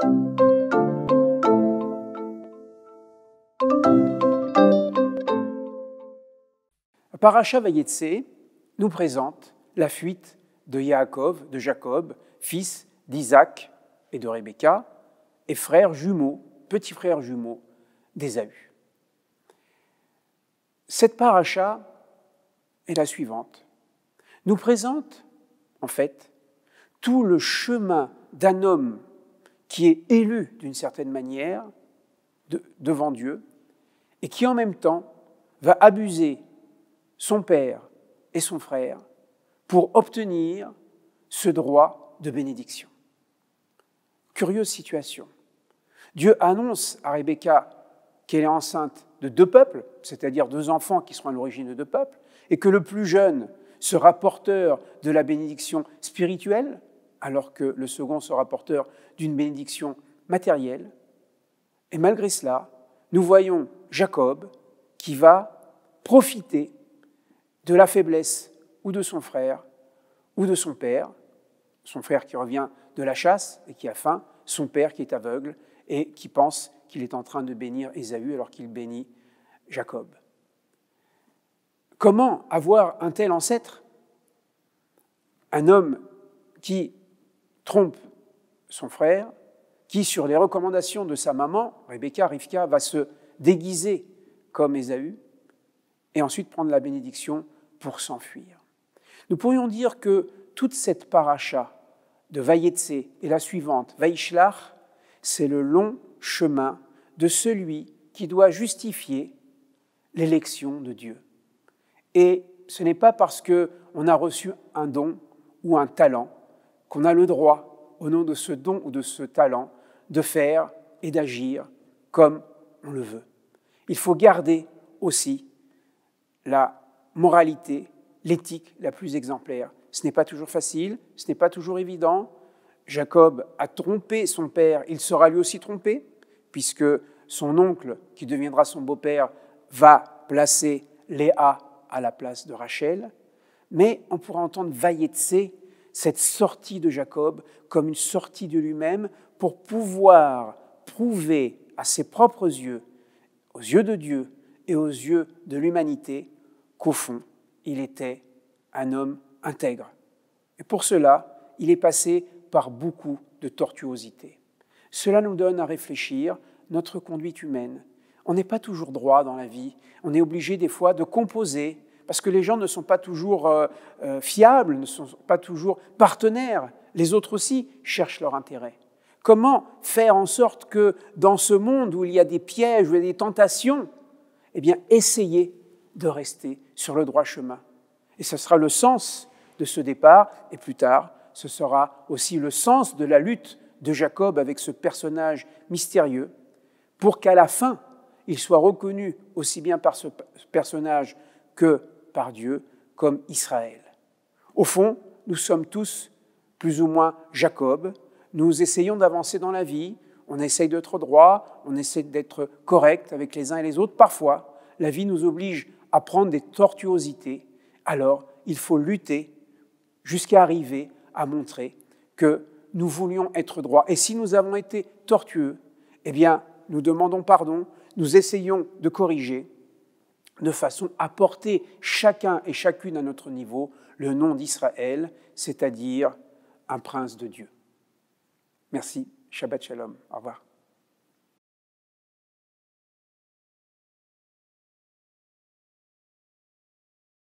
La paracha Vayetse nous présente la fuite de Yaakov, de Jacob, fils d'Isaac et de Rebecca, et frère jumeau, petit frère jumeau d'Ésaü. Cette paracha est la suivante. Nous présente, en fait, tout le chemin d'un homme qui est élu d'une certaine manière devant Dieu et qui en même temps va abuser son père et son frère pour obtenir ce droit de bénédiction. Curieuse situation. Dieu annonce à Rebecca qu'elle est enceinte de 2 peuples, c'est-à-dire 2 enfants qui seront à l'origine de 2 peuples, et que le plus jeune sera porteur de la bénédiction spirituelle, alors que le second sera porteur d'une bénédiction matérielle. Et malgré cela, nous voyons Jacob qui va profiter de la faiblesse ou de son frère ou de son frère qui revient de la chasse et qui a faim, son père qui est aveugle et qui pense qu'il est en train de bénir Ésaü alors qu'il bénit Jacob. Comment avoir un tel ancêtre? Un homme qui trompe son frère, qui, sur les recommandations de sa maman, Rivka, va se déguiser comme Ésaü et ensuite prendre la bénédiction pour s'enfuir. Nous pourrions dire que toute cette paracha de Vayetse et la suivante, Vaishlach, c'est le long chemin de celui qui doit justifier l'élection de Dieu. Et ce n'est pas parce qu'on a reçu un don ou un talent qu'on a le droit, au nom de ce don ou de ce talent, de faire et d'agir comme on le veut. Il faut garder aussi la moralité, l'éthique la plus exemplaire. Ce n'est pas toujours facile, ce n'est pas toujours évident. Jacob a trompé son père, il sera lui aussi trompé, puisque son oncle, qui deviendra son beau-père, va placer Léa à la place de Rachel. Mais on pourra entendre Vayetse, cette sortie de Jacob, comme une sortie de lui-même pour pouvoir prouver à ses propres yeux, aux yeux de Dieu et aux yeux de l'humanité, qu'au fond, il était un homme intègre. Et pour cela, il est passé par beaucoup de tortuosité. Cela nous donne à réfléchir notre conduite humaine. On n'est pas toujours droit dans la vie. On est obligé des fois de composer parce que les gens ne sont pas toujours fiables, ne sont pas toujours partenaires. Les autres aussi cherchent leur intérêt. Comment faire en sorte que dans ce monde où il y a des pièges, où il y a des tentations, eh bien, essayer de rester sur le droit chemin. Et ce sera le sens de ce départ, et plus tard, ce sera aussi le sens de la lutte de Jacob avec ce personnage mystérieux, pour qu'à la fin, il soit reconnu aussi bien par ce personnage que par Dieu, comme Israël. Au fond, nous sommes tous plus ou moins Jacob. Nous essayons d'avancer dans la vie, on essaye d'être droit, on essaie d'être correct avec les uns et les autres. Parfois, la vie nous oblige à prendre des tortuosités. Alors, il faut lutter jusqu'à arriver à montrer que nous voulions être droits. Et si nous avons été tortueux, eh bien, nous demandons pardon, nous essayons de corriger de façon à porter chacun et chacune à notre niveau le nom d'Israël, c'est-à-dire un prince de Dieu. Merci, Shabbat Shalom, au revoir.